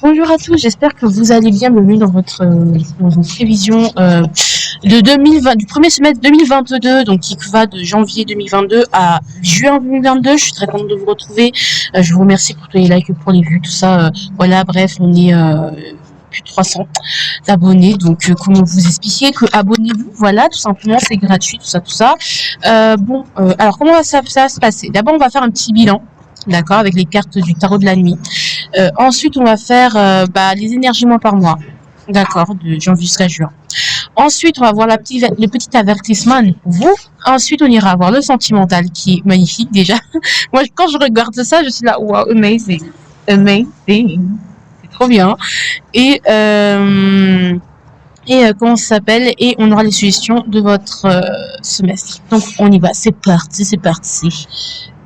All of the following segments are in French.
Bonjour à tous, j'espère que vous allez bien. Bienvenue dans une prévision de 2020, du premier semestre 2022, donc qui va de janvier 2022 à juin 2022. Je suis très contente de vous retrouver. Je vous remercie pour tous les likes, pour les vues, tout ça. Voilà, bref, on est plus de 300 abonnés. Donc, comment vous expliquer que abonnez-vous, voilà, tout simplement, c'est gratuit, tout ça. Alors, comment ça va se passer? D'abord, on va faire un petit bilan. D'accord, avec les cartes du tarot de la nuit. Ensuite, on va faire les énergies mois par mois. D'accord, de janvier jusqu'à juin. Ensuite, on va voir le petit avertissement pour vous. Ensuite, on ira voir le sentimental qui est magnifique déjà. Moi, quand je regarde ça, je suis là, wow, amazing. Amazing. C'est trop bien. Et comment ça s'appelle? Et on aura les suggestions de votre semestre. Donc, on y va. C'est parti.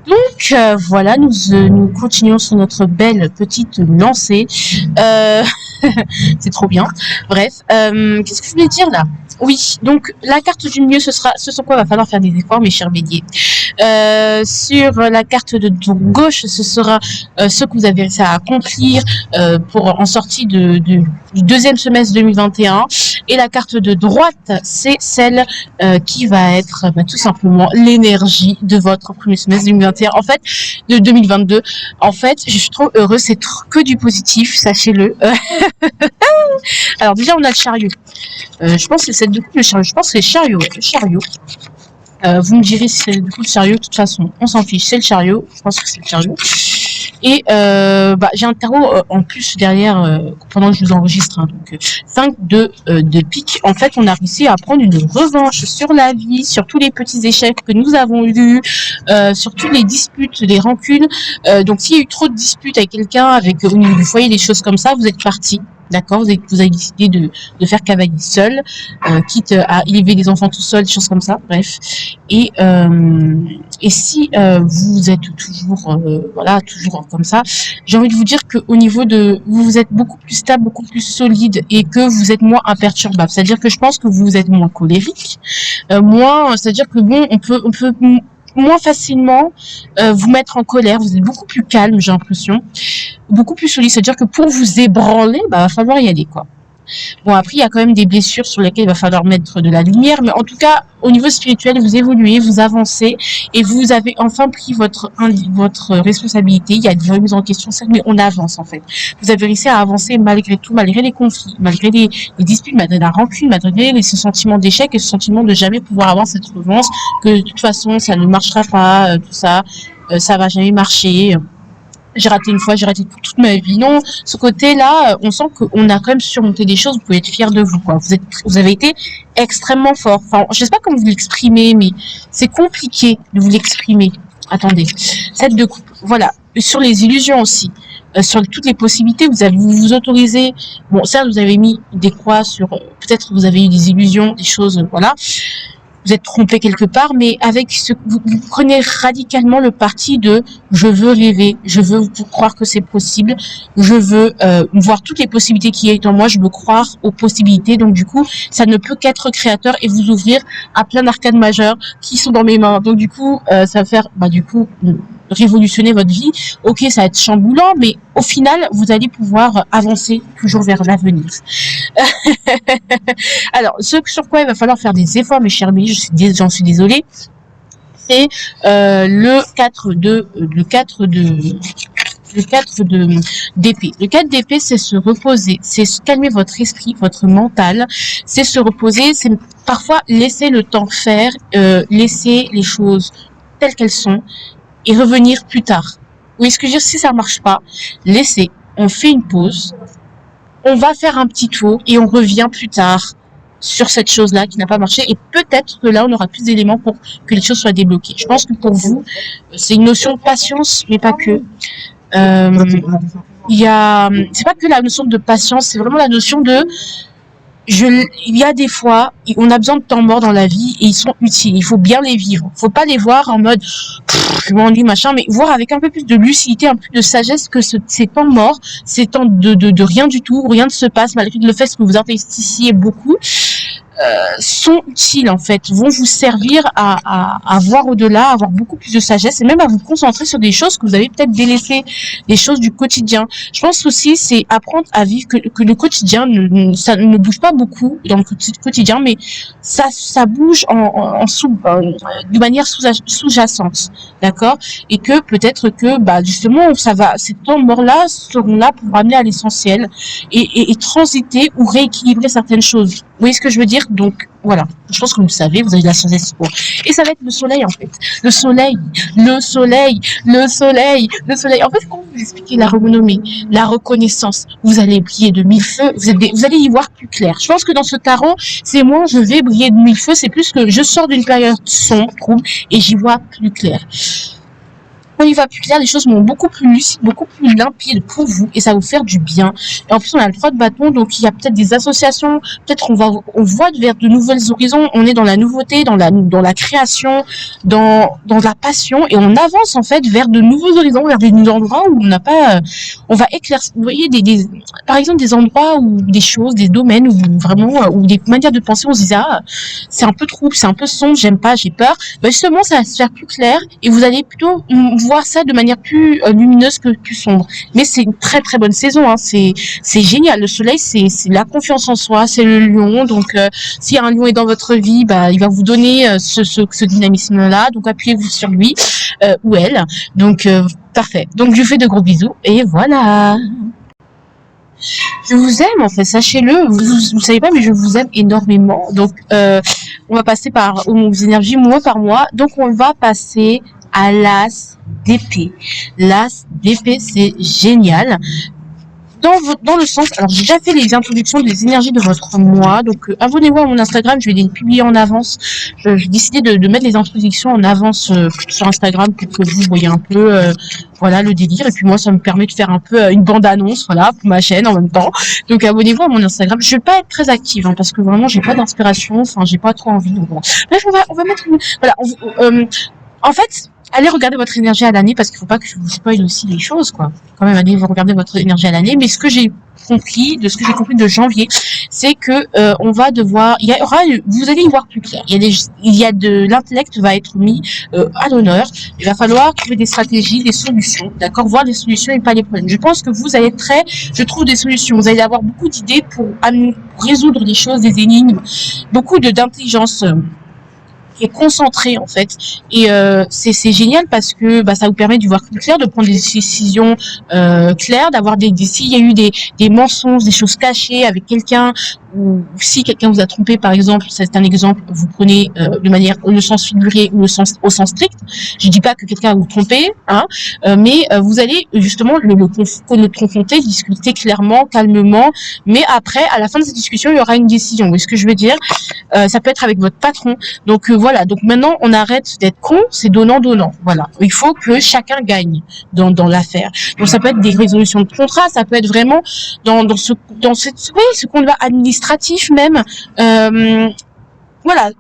Donc voilà, nous continuons sur notre belle petite lancée. C'est trop bien. Bref, qu'est-ce que je voulais dire là? Oui, donc la carte du milieu, ce sur quoi il va falloir faire des efforts, mes chers béliers. Sur la carte de gauche, ce sera ce que vous avez réussi à accomplir en sortie du deuxième semestre 2021. Et la carte de droite, c'est celle qui va être tout simplement l'énergie de votre premier semestre 2021. En fait, de 2022. En fait, je suis trop heureuse, c'est que du positif, sachez-le. Alors déjà, on a le chariot. Je pense que c'est du coup le chariot. Je pense que c'est le chariot. Ouais, le chariot. Vous me direz si c'est du coup le chariot. De toute façon, on s'en fiche. C'est le chariot. Je pense que c'est le chariot. Et j'ai un tarot en plus derrière pendant que je vous enregistre. Hein, donc 5 de pique. En fait, on a réussi à prendre une revanche sur la vie, sur tous les petits échecs que nous avons eus, sur toutes les disputes, les rancunes. Donc s'il y a eu trop de disputes avec quelqu'un, avec au niveau du foyer, des choses comme ça, vous êtes parti. D'accord, vous avez décidé de faire cavalier seul, quitte à élever les enfants tout seul, des choses comme ça, bref. Et si vous êtes toujours comme ça, j'ai envie de vous dire qu'au niveau de vous êtes beaucoup plus stable, beaucoup plus solide et que vous êtes moins imperturbable. C'est-à-dire que je pense que vous êtes moins colérique, c'est-à-dire que bon, on peut moins facilement vous mettre en colère, vous êtes beaucoup plus calme, j'ai l'impression, beaucoup plus solide, c'est-à-dire que pour vous ébranler, va falloir y aller, quoi. Bon, après, il y a quand même des blessures sur lesquelles il va falloir mettre de la lumière, mais en tout cas, au niveau spirituel, vous évoluez, vous avancez, et vous avez enfin pris votre responsabilité. Il y a des remises en question, certes, mais on avance, en fait. Vous avez réussi à avancer malgré tout, malgré les conflits, malgré les disputes, malgré la rancune, malgré ce sentiment d'échec et ce sentiment de jamais pouvoir avoir cette revanche, que de toute façon, ça ne marchera pas, tout ça, ça va jamais marcher. J'ai raté une fois, j'ai raté pour toute ma vie. Non, ce côté-là, on sent qu'on a quand même surmonté des choses. Vous pouvez être fiers de vous, quoi. Vous avez été extrêmement fort. Enfin, je sais pas comment vous l'exprimer, mais c'est compliqué de vous l'exprimer. Attendez. 7 de coupe. Voilà. Sur les illusions aussi. Sur toutes les possibilités, vous vous autorisez. Bon, certes, vous avez mis des croix sur, peut-être vous avez eu des illusions, des choses, voilà. Vous êtes trompé quelque part, mais avec vous prenez radicalement le parti de je veux rêver, je veux croire que c'est possible, je veux voir toutes les possibilités qu'il y a en moi, je veux croire aux possibilités, donc du coup, ça ne peut qu'être créateur et vous ouvrir à plein d'arcades majeures qui sont dans mes mains. Donc du coup, ça va faire, révolutionner votre vie. Ok, ça va être chamboulant, mais au final, vous allez pouvoir avancer toujours vers l'avenir. Alors, ce sur quoi il va falloir faire des efforts, mes chers amis, j'en suis désolée, c'est le 4 d'épée. Le 4 d'épée, c'est se reposer, c'est calmer votre esprit, votre mental, c'est se reposer, c'est parfois laisser le temps faire, laisser les choses telles qu'elles sont et revenir plus tard. Oui, ce que je veux dire, si ça marche pas, laissez, on fait une pause, on va faire un petit tour et on revient plus tard sur cette chose-là qui n'a pas marché et peut-être que là on aura plus d'éléments pour que les choses soient débloquées. Je pense que pour vous, c'est une notion de patience, mais pas que. C'est pas que la notion de patience, c'est vraiment la notion de il y a des fois, on a besoin de temps morts dans la vie et ils sont utiles. Il faut bien les vivre. Faut pas les voir en mode je m'ennuie machin, mais voir avec un peu plus de lucidité, un peu plus de sagesse que ces temps morts, ces temps de rien du tout, rien ne se passe malgré le fait que vous investissiez beaucoup. sont utiles en fait, vont vous servir à voir au-delà, à avoir beaucoup plus de sagesse et même à vous concentrer sur des choses que vous avez peut-être délaissées, des choses du quotidien. Je pense aussi c'est apprendre à vivre que le quotidien ça ne bouge pas beaucoup dans le quotidien, mais ça bouge de manière sous-jacente, d'accord, et que peut-être que justement ces temps morts là seront là pour ramener à l'essentiel et transiter ou rééquilibrer certaines choses. Vous voyez ce que je veux dire? Donc voilà, je pense que vous le savez, vous avez de la sagesse pour. Et ça va être le soleil en fait. Le soleil, le soleil, le soleil, le soleil. En fait, quand vous expliquez la renommée, la reconnaissance, vous allez briller de mille feux, vous allez y voir plus clair. Je pense que dans ce tarot, c'est moi, je vais briller de mille feux, c'est plus que je sors d'une période sombre, trouble, et j'y vois plus clair. Quand il va plus clair, les choses vont beaucoup plus lucides, beaucoup plus limpides pour vous et ça va vous faire du bien. Et en plus, on a le 3 de bâton, donc il y a peut-être des associations, peut-être on voit vers de nouvelles horizons, on est dans la nouveauté, dans la création, dans la passion et on avance en fait vers de nouveaux horizons, vers des endroits où on n'a pas, on va éclaircir, vous voyez, par exemple des endroits ou des choses, des domaines où vraiment, ou des manières de penser, on se disait, c'est un peu trouble, c'est un peu sombre, j'aime pas, j'ai peur. Justement, ça va se faire plus clair et vous allez plutôt voir ça de manière plus lumineuse que plus sombre. Mais c'est une très très bonne saison, hein. C'est génial. Le soleil, c'est la confiance en soi, c'est le lion. Donc si un lion est dans votre vie, il va vous donner ce dynamisme-là. Donc appuyez-vous sur lui ou elle. Donc parfait. Donc je vous fais de gros bisous et voilà. Je vous aime en fait, sachez-le, vous savez pas mais je vous aime énormément. Donc on va passer aux énergies mois par mois. Donc on va passer à l'as d'épée. L'as d'épée, c'est génial. Dans le sens, alors j'ai déjà fait les introductions des énergies de votre mois, donc abonnez-vous à mon Instagram, je vais les publier en avance. J'ai décidé de mettre les introductions en avance sur Instagram pour que vous voyez un peu voilà le délire, et puis moi ça me permet de faire un peu une bande-annonce voilà pour ma chaîne en même temps. Donc abonnez-vous à mon Instagram. Je vais pas être très active hein, parce que vraiment j'ai pas d'inspiration, enfin j'ai pas trop envie. Donc, bon. Bref, on va mettre en fait, allez regarder votre énergie à l'année parce qu'il faut pas que je vous spoil aussi les choses, quoi. Quand même, allez regarder votre énergie à l'année. Mais ce que j'ai compris, de janvier, c'est que on va devoir, vous allez y voir plus clair. L'intellect va être mis à l'honneur. Il va falloir trouver des stratégies, des solutions, d'accord, voir des solutions et pas les problèmes. Je pense que vous allez être je trouve des solutions. Vous allez avoir beaucoup d'idées pour résoudre des choses, des énigmes, beaucoup d'intelligence. Est concentré en fait et c'est génial parce que ça vous permet de voir plus clair, de prendre des décisions claires, d'avoir s'il y a eu des mensonges, des choses cachées avec quelqu'un ou si quelqu'un vous a trompé par exemple, c'est un exemple, vous prenez de manière le sens figuré ou au sens strict. Je dis pas que quelqu'un vous trompé hein, mais vous allez justement le confronter, discuter clairement, calmement, mais après à la fin de cette discussion il y aura une décision. Vous voyez ce que je veux dire? Ça peut être avec votre patron. Donc voilà, donc maintenant on arrête d'être con, c'est donnant. Voilà, il faut que chacun gagne dans l'affaire. Donc ça peut être des résolutions de contrat, ça peut être vraiment ce qu'on va administratif même. Voilà,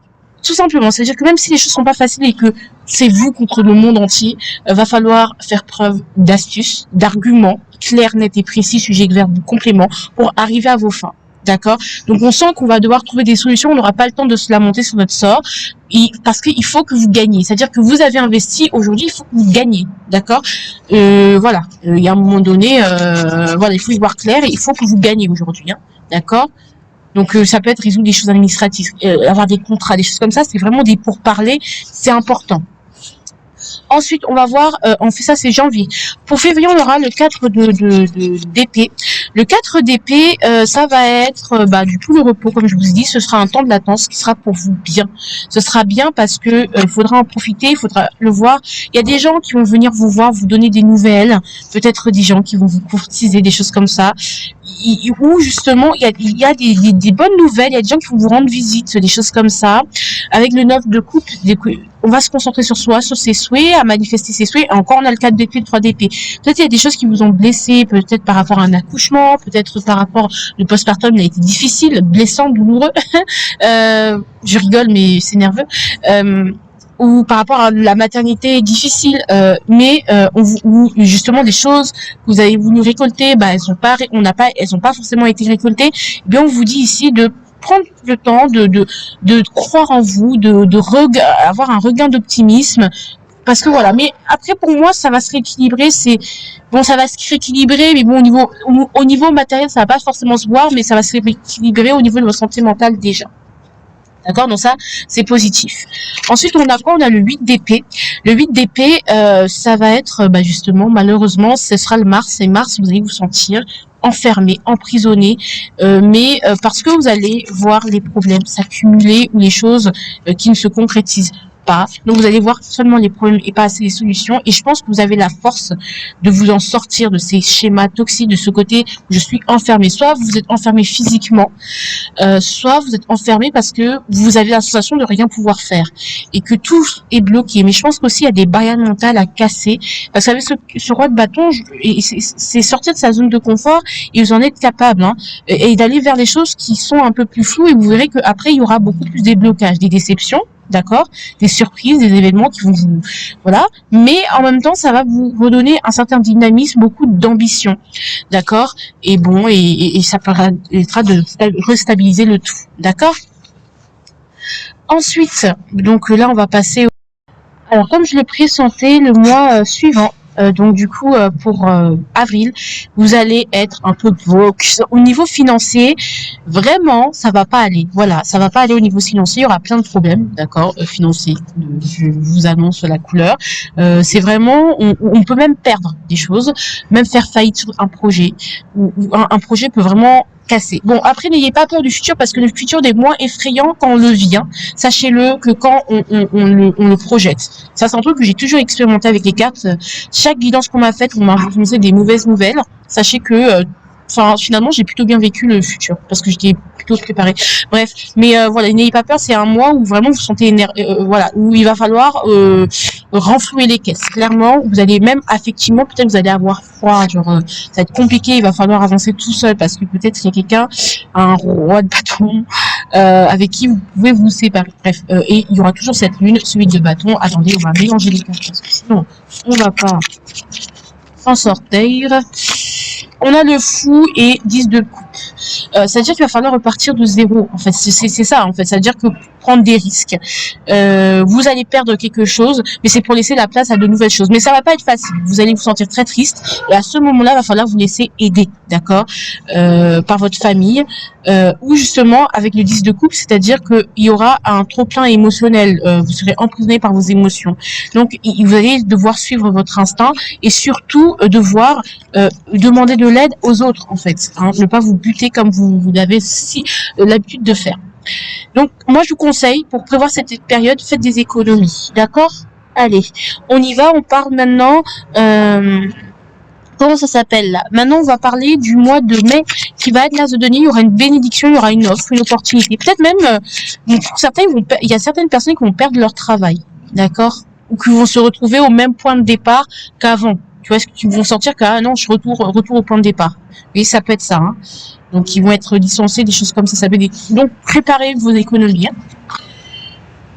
tout simplement. C'est-à-dire que même si les choses sont pas faciles et que c'est vous contre le monde entier, va falloir faire preuve d'astuce, d'arguments clairs, nets et précis, sujet, verbe, complément pour arriver à vos fins. D'accord? Donc on sent qu'on va devoir trouver des solutions, on n'aura pas le temps de se lamenter sur notre sort, parce qu'il faut que vous gagnez. C'est-à-dire que vous avez investi, aujourd'hui il faut que vous gagnez. D'accord? Voilà, il y a un moment donné, voilà, il faut y voir clair et il faut que vous gagnez aujourd'hui. Hein, d'accord? Donc ça peut être résoudre des choses administratives, avoir des contrats, des choses comme ça, c'est vraiment des pourparlers, c'est important. Ensuite, on va voir, on fait ça, c'est janvier. Pour février, on aura le 4 d'épée. Le 4 d'épée, ça va être du tout le repos, comme je vous ai dit, ce sera un temps de latence qui sera pour vous bien. Ce sera bien parce que il faudra en profiter, il faudra le voir. Il y a des gens qui vont venir vous voir, vous donner des nouvelles, peut-être des gens qui vont vous courtiser, des choses comme ça. Ou justement, il y a des bonnes nouvelles, il y a des gens qui vont vous rendre visite, des choses comme ça. Avec le 9 de coupe, on va se concentrer sur soi, sur ses souhaits, à manifester ses souhaits. Et encore, on a le 4 d'épée, le 3 d'épée. Peut-être il y a des choses qui vous ont blessé, peut-être par rapport à un accouchement, peut-être par rapport, le postpartum il a été difficile, blessant, douloureux. Je rigole, mais c'est nerveux. Ou par rapport à la maternité difficile, mais ou justement des choses que vous avez voulu récolter, elles ont pas forcément été récoltées. Eh bien, on vous dit ici de prendre le temps de croire en vous, avoir un regain d'optimisme. Parce que voilà, mais après pour moi ça va se rééquilibrer, ça va se rééquilibrer, mais bon au niveau matériel ça va pas forcément se voir, mais ça va se rééquilibrer au niveau de votre santé mentale déjà. D'accord, donc ça c'est positif. Ensuite on a quoi? On a le 8 d'épée. Le 8 d'épée, ça va être justement malheureusement ce sera le Mars, et Mars vous allez vous sentir enfermé, emprisonné, mais parce que vous allez voir les problèmes s'accumuler ou les choses qui ne se concrétisent pas. Donc vous allez voir seulement les problèmes et pas assez les solutions, et je pense que vous avez la force de vous en sortir de ces schémas toxiques, de ce côté où je suis enfermé. Soit vous êtes enfermé physiquement, soit vous êtes enfermé parce que vous avez la sensation de rien pouvoir faire et que tout est bloqué. Mais je pense qu'aussi il y a des barrières mentales à casser, parce qu'avec ce roi de bâton, c'est sortir de sa zone de confort et vous en êtes capable, hein, et d'aller vers des choses qui sont un peu plus floues, et vous verrez qu'après il y aura beaucoup plus des blocages, des déceptions, d'accord, des surprises, des événements qui vont vous, voilà, mais en même temps ça va vous redonner un certain dynamisme, beaucoup d'ambition, d'accord, et bon, et ça permettra de restabiliser le tout, d'accord. Ensuite, donc là on va passer alors comme je le pressentais, le mois suivant, donc du coup pour avril, vous allez être un peu broke au niveau financier. Vraiment, ça va pas aller. Voilà, ça va pas aller au niveau financier. Il y aura plein de problèmes, d'accord, financiers. Je vous annonce la couleur. C'est vraiment, on peut même perdre des choses, même faire faillite sur un projet. Ou un projet peut vraiment casser. Bon, après, n'ayez pas peur du futur, parce que le futur est moins effrayant quand on le vit. Hein. Sachez-le que quand on le projette. Ça, c'est un truc que j'ai toujours expérimenté avec les cartes. Chaque guidance qu'on m'a faite, on m'a annoncé des mauvaises nouvelles. Sachez que, finalement, j'ai plutôt bien vécu le futur, parce que j'étais plutôt préparée. Bref, mais voilà, n'ayez pas peur, c'est un mois où vraiment vous sentez voilà, où il va falloir renflouer les caisses. Clairement, vous allez même affectivement, peut-être vous allez avoir froid, genre ça va être compliqué, il va falloir avancer tout seul, parce que peut-être il y a quelqu'un, un roi de bâton, avec qui vous pouvez vous séparer. Bref, et il y aura toujours cette lune, celui de bâton. Attendez, on va mélanger les cartes, parce que sinon on va pas s'en sortir. On a le fou et 10 de coupe. C'est-à-dire qu'il va falloir repartir de zéro. En fait, c'est ça. En fait, c'est-à-dire que prendre des risques. Vous allez perdre quelque chose, mais c'est pour laisser la place à de nouvelles choses. Mais ça va pas être facile. Vous allez vous sentir très triste. Et à ce moment-là, il va falloir vous laisser aider, d'accord, par votre famille, ou justement avec le 10 de coupe, c'est-à-dire qu'il y aura un trop-plein émotionnel. Vous serez emprisonné par vos émotions. Donc, vous allez devoir suivre votre instinct, et surtout devoir demander de l'aide aux autres, en fait. Hein, ne pas vous buter comme vous avez l'habitude de faire. Donc, moi, je vous conseille, pour prévoir cette période, faites des économies. D'accord? Allez, on y va. On parle maintenant... comment ça s'appelle là? Maintenant, on va parler du mois de mai qui va être l'as de denier. Il y aura une bénédiction, il y aura une offre, une opportunité. Peut-être même, pour certains, il y a certaines personnes qui vont perdre leur travail. D'accord? Ou qui vont se retrouver au même point de départ qu'avant. Tu vois, qui vont sentir que, ah non, je retourne au point de départ. Oui, ça peut être ça, hein. Donc, ils vont être licenciés, des choses comme ça. Donc, préparez vos économies. Hein.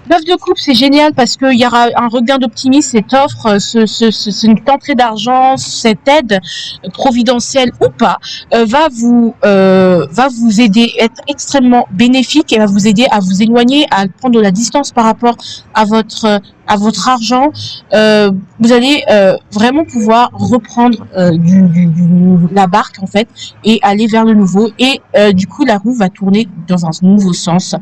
L'offre de coupe, c'est génial parce qu'il y aura un regain d'optimisme. Cette offre, cette entrée d'argent, cette aide providentielle ou pas, va vous aider, être extrêmement bénéfique, et va vous aider à vous éloigner, à prendre de la distance par rapport à votre argent. Vous allez vraiment pouvoir reprendre la barque, en fait, et aller vers le nouveau, et du coup la roue va tourner dans un nouveau sens.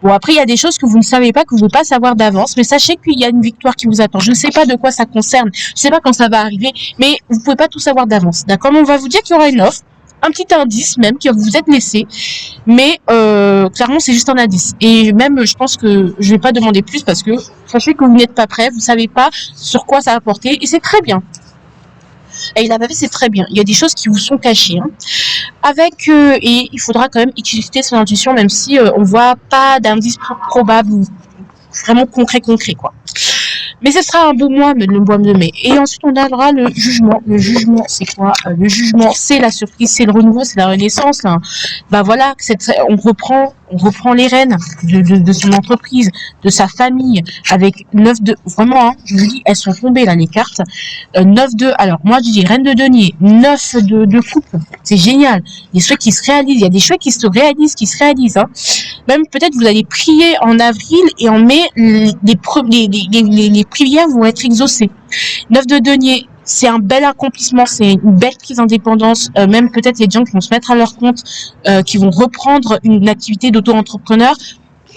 Bon, après il y a des choses que vous ne savez pas, que vous ne pouvez pas savoir d'avance, mais sachez qu'il y a une victoire qui vous attend. Je ne sais pas de quoi ça concerne, je ne sais pas quand ça va arriver, mais vous ne pouvez pas tout savoir d'avance, d'accord? On va vous dire qu'il y aura une offre, un petit indice même qui va vous être laissé, mais clairement c'est juste un indice, et même je pense que je vais pas demander plus, parce que sachez que vous n'êtes pas prêt, vous savez pas sur quoi ça va porter, et c'est très bien. Et il a fait, c'est très bien. Il y a des choses qui vous sont cachées, hein. Et il faudra quand même utiliser son intuition, même si on voit pas d'indice probable ou vraiment concret quoi. Mais ce sera un beau mois, le mois de mai. Et ensuite, on aura le jugement. Le jugement, c'est quoi? Le jugement, c'est la surprise, c'est le renouveau, c'est la renaissance. Hein. Bah voilà, on reprend on reprend les rênes de son entreprise, de sa famille, avec 9 de... Vraiment, hein, je vous dis, elles sont tombées là, les cartes. 9 de... Alors, moi, je dis reine de denier, 9 de coupe. C'est génial. Des souhaits qui se réalisent. Il y a des souhaits qui se réalisent, Hein. Même peut-être vous allez prier en avril et en mai, les prières vont être exaucées. 9 de denier, c'est un bel accomplissement, c'est une belle prise d'indépendance. Même peut-être il y a des gens qui vont se mettre à leur compte, qui vont reprendre une activité d'auto-entrepreneur,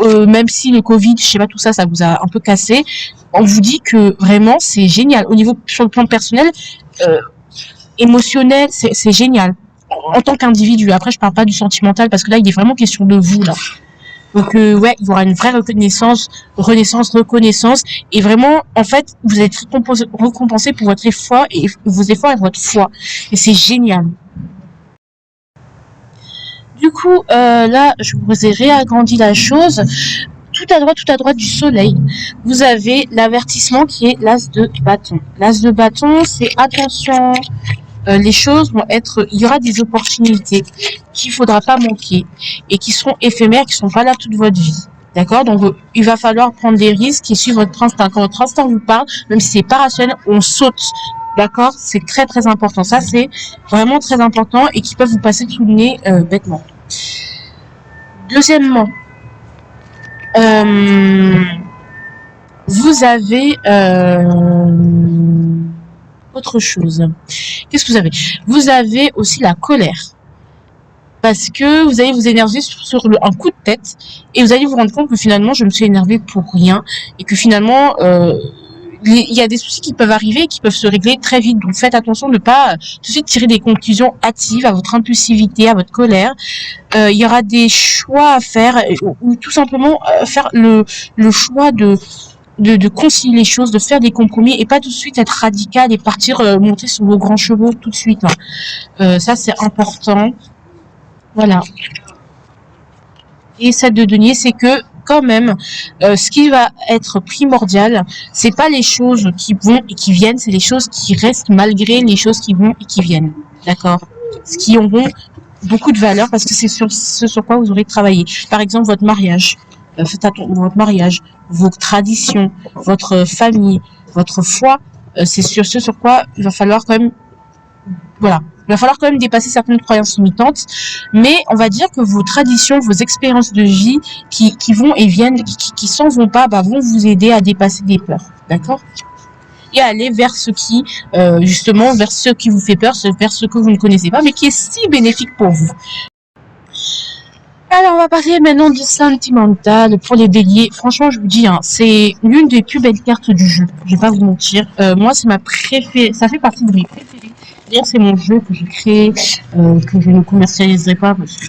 même si le Covid, je sais pas, tout ça, ça vous a un peu cassé. On vous dit que vraiment c'est génial. Au niveau sur le plan personnel, émotionnel, c'est génial. En tant qu'individu. Après, je parle pas du sentimental parce que là, il est vraiment question de vous là. Donc ouais, il y aura une vraie reconnaissance, et vraiment, en fait, vous êtes récompensé pour votre effort et vos efforts et votre foi, et c'est génial. Du coup, là, je vous ai réagrandi la chose. Tout à droite du soleil, vous avez l'avertissement qui est l'as de bâton. L'as de bâton, c'est attention. Les choses vont être, il y aura des opportunités qu'il faudra pas manquer et qui seront éphémères, qui sont pas là toute votre vie. D'accord? Donc, il va falloir prendre des risques et suivre votre instinct. Quand votre instinct vous parle, même si c'est pas rationnel, on saute. D'accord? C'est très, très important. Ça, c'est vraiment très important et qui peuvent vous passer sous le nez, bêtement. Deuxièmement, vous avez, autre chose. Qu'est-ce que vous avez? Vous avez aussi la colère. Parce que vous allez vous énerver sur un coup de tête et vous allez vous rendre compte que finalement je me suis énervée pour rien et que finalement il y a des soucis qui peuvent arriver et qui peuvent se régler très vite. Donc faites attention de ne pas tout de suite tirer des conclusions hâtives à votre impulsivité, à votre colère. Il y aura des choix à faire ou tout simplement faire le choix de concilier les choses, de faire des compromis et pas tout de suite être radical et partir monter sur vos grands chevaux tout de suite. Ça c'est important. Voilà. Et cette de denier, c'est que quand même, ce qui va être primordial, c'est pas les choses qui vont et qui viennent, c'est les choses qui restent malgré les choses qui vont et qui viennent. D'accord? Ce qui auront beaucoup de valeur parce que c'est sur ce sur quoi vous aurez travaillé. Par exemple, votre mariage. Votre mariage, vos traditions, votre famille, votre foi, c'est sur ce sur quoi il va falloir quand même, voilà, il va falloir quand même dépasser certaines croyances limitantes, mais on va dire que vos traditions, vos expériences de vie qui vont et viennent, qui s'en vont pas, vont vous aider à dépasser des peurs, d'accord? Et à aller vers ce qui, justement, vers ce qui vous fait peur, vers ce que vous ne connaissez pas, mais qui est si bénéfique pour vous. Alors, on va parler maintenant du sentimental pour les béliers. Franchement, je vous dis, hein, c'est l'une des plus belles cartes du jeu. Je vais pas vous mentir. Moi, c'est ma préférée. Ça fait partie de mes préférés. D'ailleurs, c'est mon jeu que j'ai créé, que je ne commercialiserai pas parce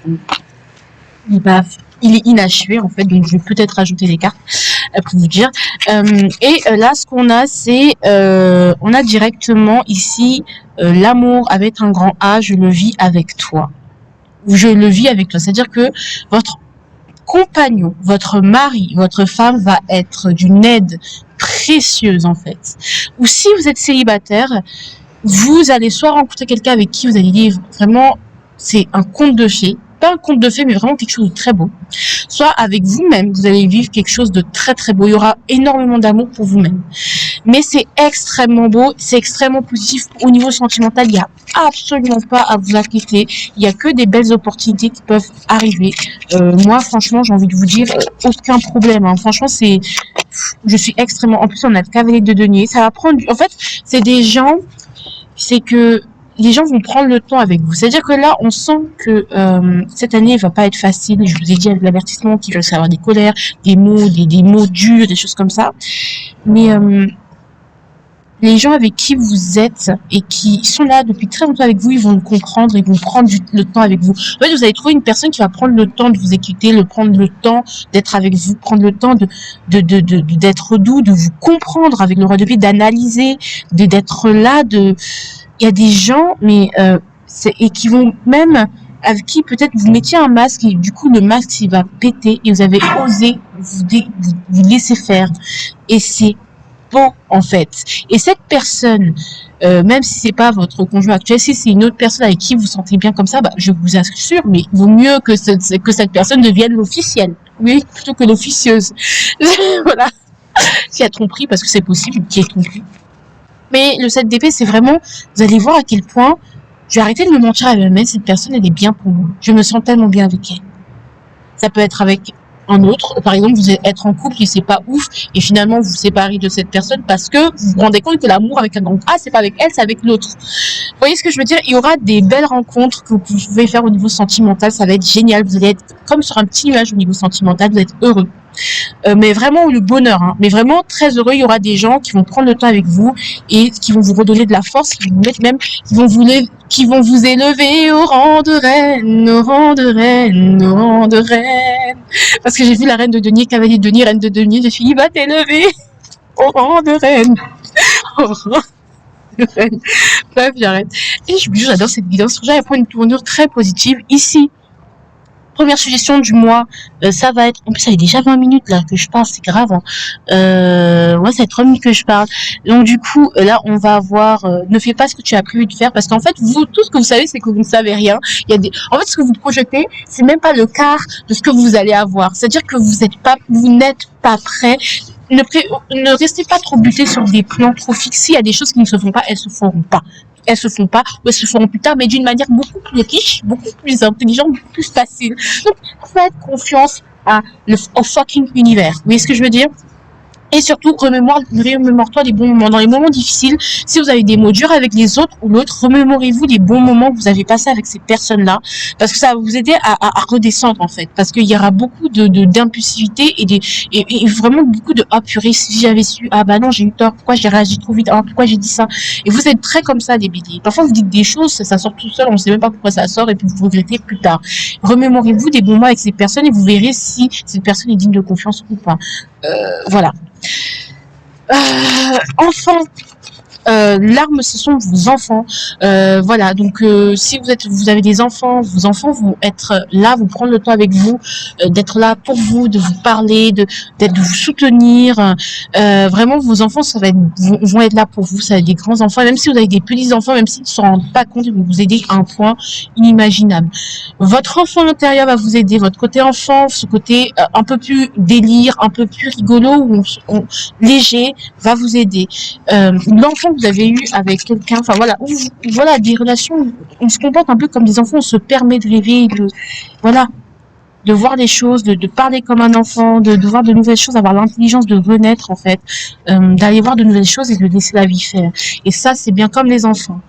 qu'il est inachevé en fait. Donc, je vais peut-être rajouter des cartes pour vous dire. Là, ce qu'on a, c'est, on a directement ici l'amour avec un grand A. Je le vis avec toi. Je le vis avec toi. C'est-à-dire que votre compagnon, votre mari, votre femme va être d'une aide précieuse en fait. Ou si vous êtes célibataire, vous allez soit rencontrer quelqu'un avec qui vous allez vivre vraiment, c'est un conte de fées, pas un conte de fées, mais vraiment quelque chose de très beau. Soit avec vous-même, vous allez vivre quelque chose de très très beau. Il y aura énormément d'amour pour vous-même. Mais c'est extrêmement beau, c'est extrêmement positif. Au niveau sentimental, il n'y a absolument pas à vous inquiéter. Il n'y a que des belles opportunités qui peuvent arriver. Moi, franchement, j'ai envie de vous dire, aucun problème. Hein. Franchement, je suis extrêmement... En plus, on a le cavalier de denier. Ça va prendre... En fait, c'est des gens... C'est que les gens vont prendre le temps avec vous. C'est-à-dire que là, on sent que cette année, elle va pas être facile. Je vous ai dit avec l'avertissement qu'il va y avoir des colères, des mots durs, des choses comme ça. Mais les gens avec qui vous êtes et qui sont là depuis très longtemps avec vous, ils vont le comprendre, ils vont prendre le temps avec vous. En fait, vous allez trouver une personne qui va prendre le temps de vous écouter, prendre le temps d'être avec vous, prendre le temps d'être doux, de vous comprendre avec le roi de pied, d'analyser, d'être là, il y a des gens, mais et qui vont même, avec qui peut-être vous mettiez un masque et du coup le masque il va péter et vous avez osé vous laisser faire. Et c'est beau en fait. Et cette personne, même si c'est pas votre conjoint actuel, si c'est une autre personne avec qui vous vous sentez bien comme ça, bah, je vous assure, mais il vaut mieux que cette personne devienne l'officielle. Oui, plutôt que l'officieuse. Voilà. Qui a tromperie, parce que c'est possible qu'il y ait tromperie. Mais le 7 d'épée, c'est vraiment, vous allez voir à quel point je vais arrêter de me mentir à moi-même, cette personne, elle est bien pour moi. Je me sens tellement bien avec elle. Ça peut être avec un autre. Par exemple, vous êtes en couple et c'est pas ouf, et finalement vous vous séparez de cette personne parce que vous vous rendez compte que l'amour avec un grand A, c'est pas avec elle, c'est avec l'autre. Vous voyez ce que je veux dire? Il y aura des belles rencontres que vous pouvez faire au niveau sentimental, ça va être génial. Vous allez être comme sur un petit nuage au niveau sentimental, vous êtes heureux. Mais vraiment le bonheur, hein. Mais vraiment très heureux. Il y aura des gens qui vont prendre le temps avec vous et qui vont vous redonner de la force, qui vont vous mettre même, qui vont vous élever au rang de reine, au rang de reine, au rang de reine. Parce que j'ai vu la reine de denier, cavalier de denier, reine de denier, j'ai fini, va t'élever au rang de reine, au rang de reine. Bref, j'arrête. Et j'adore cette vidéo. Elle prend une tournure très positive ici. Première suggestion du mois, ça va être... En plus, ça fait déjà 20 minutes là que je parle, c'est grave. Hein. Ouais, ça fait 3 minutes que je parle. Donc du coup, là, on va avoir... ne fais pas ce que tu as prévu de faire, parce qu'en fait, vous, tout ce que vous savez, c'est que vous ne savez rien. Il y a des... En fait, ce que vous projetez, c'est même pas le quart de ce que vous allez avoir. C'est-à-dire que vous n'êtes pas prêt. Ne restez pas trop buté sur des plans trop fixés. Il y a des choses qui ne se font pas, elles se feront pas. Elles se font pas, ou elles se feront plus tard, mais d'une manière beaucoup plus riche, beaucoup plus intelligente, beaucoup plus facile. Donc, faites confiance au fucking univers. Vous voyez ce que je veux dire? Et surtout, remémore-toi les bons moments. Dans les moments difficiles, si vous avez des mots durs avec les autres ou l'autre, remémorez-vous les bons moments que vous avez passés avec ces personnes-là. Parce que ça va vous aider à redescendre, en fait. Parce qu'il y aura beaucoup d'impulsivité et vraiment beaucoup de, ah purée, si j'avais su, ah bah non, j'ai eu tort, pourquoi j'ai réagi trop vite, ah, pourquoi j'ai dit ça. Et vous êtes très comme ça, les béliers. Parfois, vous dites des choses, ça sort tout seul, on ne sait même pas pourquoi ça sort et puis vous regrettez plus tard. Remémorez-vous des bons moments avec ces personnes et vous verrez si cette personne est digne de confiance ou pas. Voilà. Enfant, l'arme, ce sont vos enfants. Voilà, donc si vous avez des enfants, vos enfants vont être là, vous prendre le temps avec vous, d'être là pour vous, de vous parler, de vous soutenir. Vraiment, vos enfants, vont être là pour vous. Ça va être des grands enfants, même si vous avez des petits enfants, même s'ils ne se rendent pas compte, ils vont vous aider à un point inimaginable. Votre enfant intérieur va vous aider, votre côté enfant, ce côté un peu plus délire, un peu plus rigolo, léger, va vous aider. L'enfant que vous avez eu avec quelqu'un, enfin voilà, voilà, des relations, on se comporte un peu comme des enfants, on se permet de rêver, de voir les choses, de parler comme un enfant, de voir de nouvelles choses, d'avoir l'intelligence de renaître en fait, d'aller voir de nouvelles choses et de laisser la vie faire. Et ça, c'est bien comme les enfants.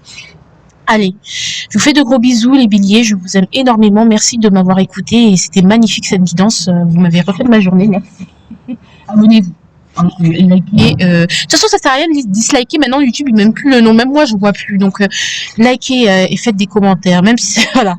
Allez, je vous fais de gros bisous les béliers, je vous aime énormément, merci de m'avoir écouté et c'était magnifique cette guidance, vous m'avez refait de ma journée, merci. Abonnez-vous. Likez, de toute façon ça sert à rien de disliker, maintenant YouTube il m'aime plus le nom, même moi je vois plus, donc likez et faites des commentaires, même si c'est, voilà.